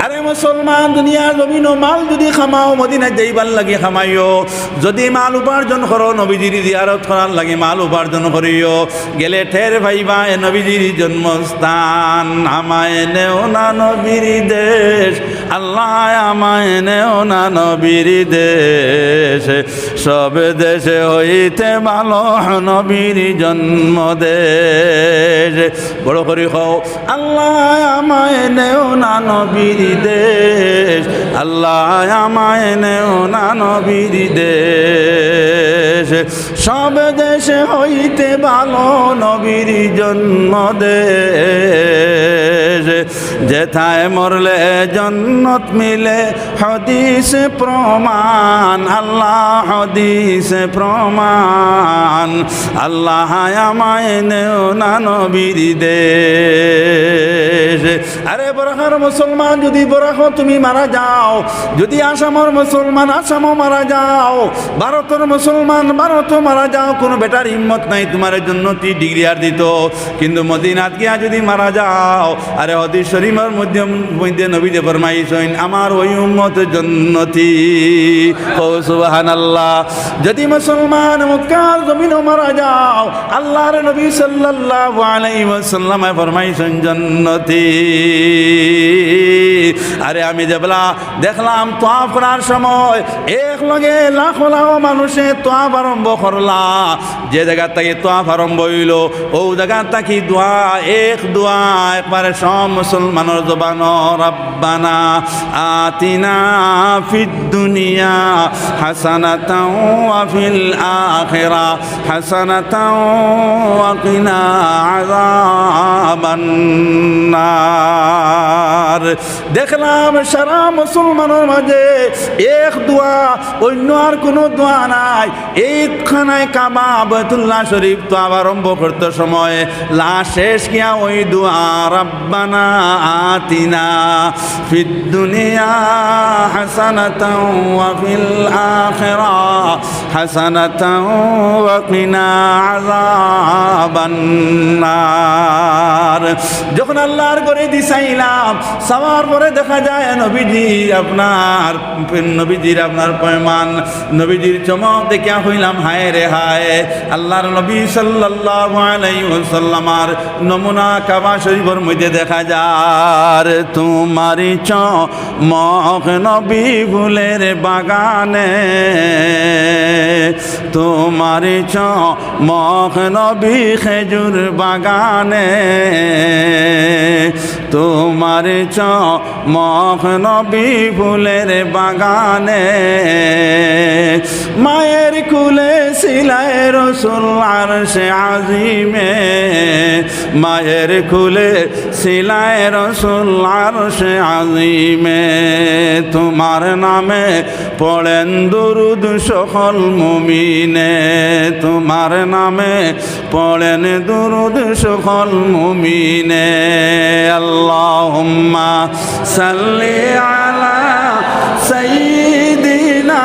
আরে মুসলমান, দুনিয়ার জমিন মাল যদি খামাও মদিনা যাইবার লাগে খামাইও, যদি মাল উপার্জন করো নবীজির জিয়ারত করার লাগে মাল উপার্জন করিও, গেলে ঠের ভাইবা এ নবীজির জন্মস্থান। আমায় নেও না নবীর দেশ, আল্লাহ আমায় নেও না নবীর দেশ, সব দেশে হইতে ভালো নবীর জন্ম দেশ। বড় করি হও, আল্লাহ আমায় নেও না নবীর দেশ, আল্লাহ আমায় নেও না নবীর দেশ, সব দেশে হইতে ভালো নবীর জন্ম দেশ। যেথায় মরলে জন্নত মিলে হাদিস প্রমাণ, আল্লাহ হাদিস প্রমাণ, আল্লাহ আমায় নেও না নবীর দেশ। আরে বরাহার মুসলমান, যদি বরাহ তুমি মারা যাও, যদি আসামর মুসলমান আসামও মারা যাও, ভারতের মুসলমান ভারতও মারা যাও, কোনো বেটার হিম্মত নাই তোমার জন্য ডিগ্রি আর দিত, কিন্তু মদিনাত গিয়া যদি মারা যাও, আরে হাদিস শরীফের মধ্যে নবী যে ফরমাইছেন আমার ওই উম্মত জন্নতি। ও সুবহানাল্লাহ। যদি মুসলমান মক্কার জমিনও মারা যাও, আল্লাহর নবী সাল্লাল্লাহু আলাইহি ওয়াসাল্লাম ফরমাইছেন জন্নতি। আরে আমি যেবেলা দেখলাম তোয়াফ করার সময় এক লগে লাখো লাখো মানুষে তোয়াফ আরম্ভ করলা, যে জায়গা থেকে তোয়াফ আরম্ভ হইল ও জায়গা থেকে দোয়া, এক দোয়া একবারে সব মুসলমানের জবান, রব্বানা আতিনা ফিদ দুনিয়া হাসানাতাও ওয়া ফিল আখিরা হাসানাতাও ওয়া কিনা আযাবান নার। দেখলাম সারা মুসলমানের মাঝে এক দোয়া, অন্য আর কোনো দোয়া নাই। এইখানায় কাবা বাইতুল্লাহ শরীফ তো আবার আরম্ভ করতে সময় শেষ কিয়া ওই দোয়া, রব্বানা আতিনা ফিদ দুনিয়া হাসানাতাও ওয়া ফিল আখিরা হাসানাতাও ওয়া কিনা আযাবান নার। যখন আল্লাহর করে দিছাইলাম সবার পরে দেখা যায় নবীজির আপনার পয়মান, নবীজির চমক দেখিয়া হইলাম হায় রে হায়, আল্লাহর নবী সাল্লাল্লাহু আলাইহি ওয়াসাল্লামার নমুনা কাবা শরীফের মধ্যে দেখা যায়। তোমারি চমক নবী ফুলের বাগানে, তোমারি চমক নবী খেজুর বাগানে, তোমার চমক নবী ফুলের বাগানে, মায়ের কুলে ছিলায় রসুল আরশে আজিমে, মায়ের কুলে ছিলায় রসুল আরশে আজিমে, তোমার নামে পড়েন দুরুদ সকল মুমিনে, তোমার নামে পড়েন দুরুদ সকল মুমিনে। আল্লাহুম্মা সাল্লি আলা সাইয়্যিদিনা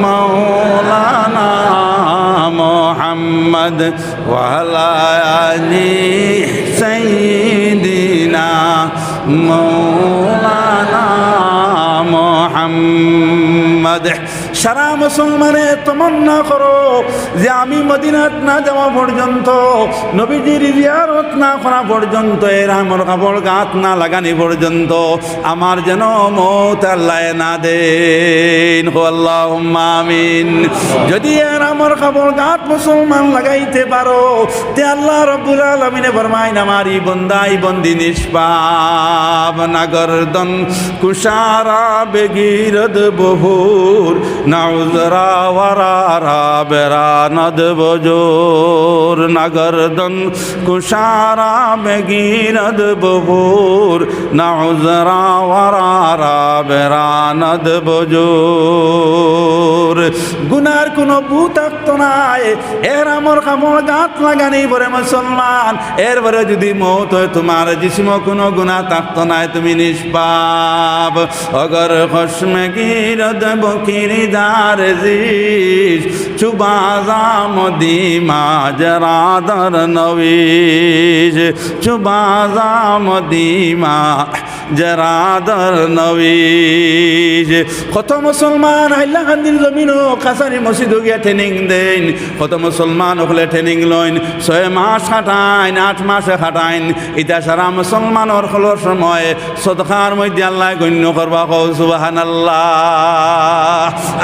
মাওলানা মুহাম্মদ ওয়া আলা আলি সাইয়্যিদিনা মাওলানা মুহাম্মদ। সারা মুসলমানে তমন্না করো যে আমি মদিনাত না যাওয়া পর্যন্ত, নবীজির জিয়ারত না করা পর্যন্ত, এর আমার কাপড় গাত না লাগানি পর্যন্ত আমার যেন মওত আল্লাহ না দেন। আল্লাহুম্মা আমিন। যদি এর আমার কাপড় গাত মুসলমান লাগাইতে পারো তে আল্লাহ রাব্বুল আলামিনে ফরমায় আমারই বন্দাই বন্দি নিষ্পাপ, নাগরদন কুশারা বেগিরদ বহুর নাউজরা ওয়ারা বেরা নদ বজোর, নাগরদন কুশারা বেগিরদ বহুর নাউজরা ওয়ারা বেরা নদ বজোর। গুনার কোনো ভূত থাকতো নাই, এর আমর কামড় গাত লাগানি পরে মুসলমান, এরপরে যদি মৌত হয় তোমার জিসিম কোনো গুনাহ থাকতো নাই, তুমি নিষ্পাপ। অগর খসমে গিরদ বকিরি দার জিস চুবাজাম দিমা জরাদর নবীজ, চুবাজাম দিমা জরাদর নবীজ। কত মুসলমান হাইলাকান্দির জমিনও কাছারি মসজিদ গিয়া ট্রেনিং দেন, কত মুসলমান ওখানে ট্রেনিং লইন 6 মাস খাটাইন, 8 মাসে খাটাইন। ইটা সারা মুসলমানের হলোর সময় সদকার মধ্যে আল্লাহ গণ্য করবা, কও সুবহানাল্লাহ।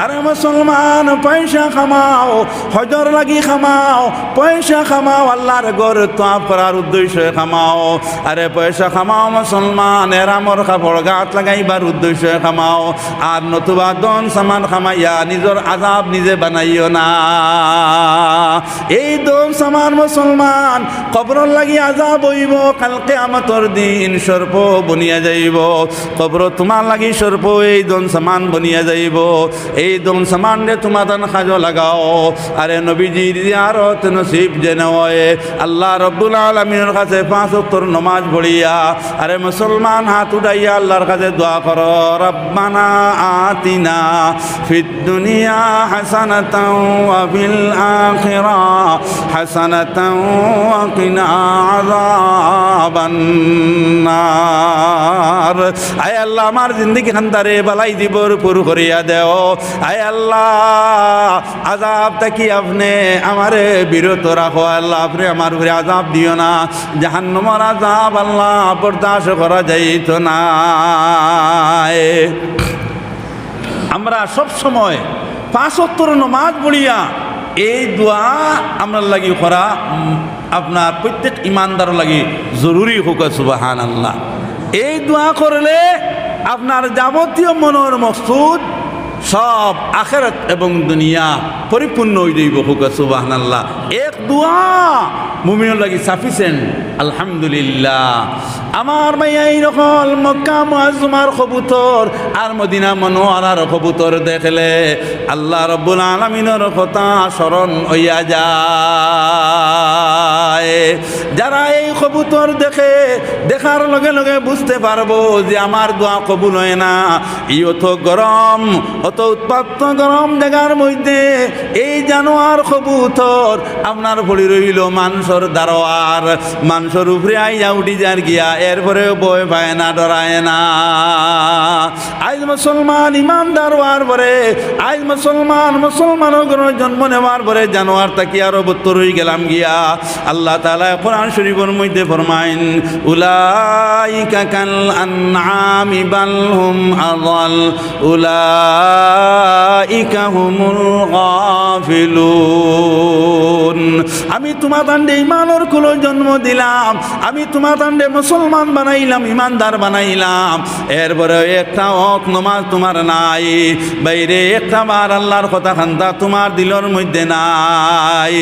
আরে মুসলমান পয়সা খামাও, হজর লাগি খামাও, পয়সা খামাও, আল্লাহর ঘর তাপ করার উদ্দেশ্যে খামাও। আরে পয়সা খামাও মুসলমান, এরামর কাপড় গাত লাগাইবার উদ্দেশ্যে খামাও। আর নতুবা দন সামান খামাইয়া নিজের আজাব নিজে বানাইও না। এই দন সামান মুসলমান কবর লাগি আজাব হইব, কালকে আমাতর দিন সর্প বনিয়া যাইব। কবর তোমার লাগি সর্প এই দন সামান বনিয়া যাইব। এই দন সামান রে তোমার কাজ লাগাও। আরে নবীজির জিয়ারত নসিব যেন হয়, আল্লাহ রব্বুল আলামিনের কাছে 5 ওয়াক্তের নামাজ পড়িয়া, আরে মুসলমান হাত উঠাইয়া আল্লাহর কাছে দোয়া করো, রব্বানা আতিনা ফিদ দুনিয়া হাসানাতাও ওয়া ফিল আখিরা হাসানাতাও ওয়া কিনা আযাবান নার। আয় আল্লাহ আমার জিন্দেগি খান্দারে বালাই দিবর পুর করিয়া দেও। আয় আল্লাহ আযাব থাকি আপনি আমারে বিরত রাখো। আল্লাহ আপনি আমার উপরে আযাব দিও না, জাহান্নামের আযাব আল্লাহ বরদাস্ত করা যাইত না। আমরা সব সময় 5 ওয়াক্তের নামাজ পড়িয়া এই দোয়া আমরা লাগি করা আপনার প্রত্যেক ইমানদার লাগি জরুরি হোক, সুবহানাল্লাহ। এই দোয়া করলে আপনার যাবতীয় মনের মকসুদ সব আখিরাত এবং দুনিয়া পরিপূর্ণ হয়ে যাইব, হোক সুবহানাল্লাহ। এক দোয়া মুমিনের লাগি সাফিসিয়েন্ট, আলহামদুলিল্লাহ। আমার মাইয়া এইরকম মক্কা মুআজ্জমার কবুতর আর মদিনা মনোয়ারার কবুতর দেখলে আল্লাহ রব্বুল আলামিনের কথা স্মরণ হইয়া যায়। যারা এই কবুতর দেখে, দেখার লগে লগে বুঝতে পারবো যে আমার দোয়া কবুল হয় না। এই অত গরম, অত উৎপাত গরম জায়গার মধ্যে এই জানোয়ার কবুতর আপনার পড়ি রইল মানুষের দারোয়ার, মানুষের উপরে আইয়া উঠি যার গিয়া, এরপরে বই পায় না, ডরায় না। আজ মুসলমান ইমানদার হওয়ার পরে, আজ মুসলমানের জন্ম নেওয়ার পরে জানোয়ার তাকি আরো বত্তর হয়ে গেলাম গিয়া। আল্লাহ তাআলা কোরআন শরীফের মধ্যে ফরমাইন, উলাইকা কাল আনআমি বাল হুম আযাল উলাইকা হুমুল গাফিলুন। আমি তোমার তান্ডে ইমানের কুলো জন্ম দিলাম, আমি তোমার তান্ডে মুসলমান বানাইলাম, ইমানদার বানাইলাম। এরপরে একটা হক নমাজ তোমার নাই, বাইরে একটা বার আল্লাহর কথা খান্তা তোমার দিলের মধ্যে নাই।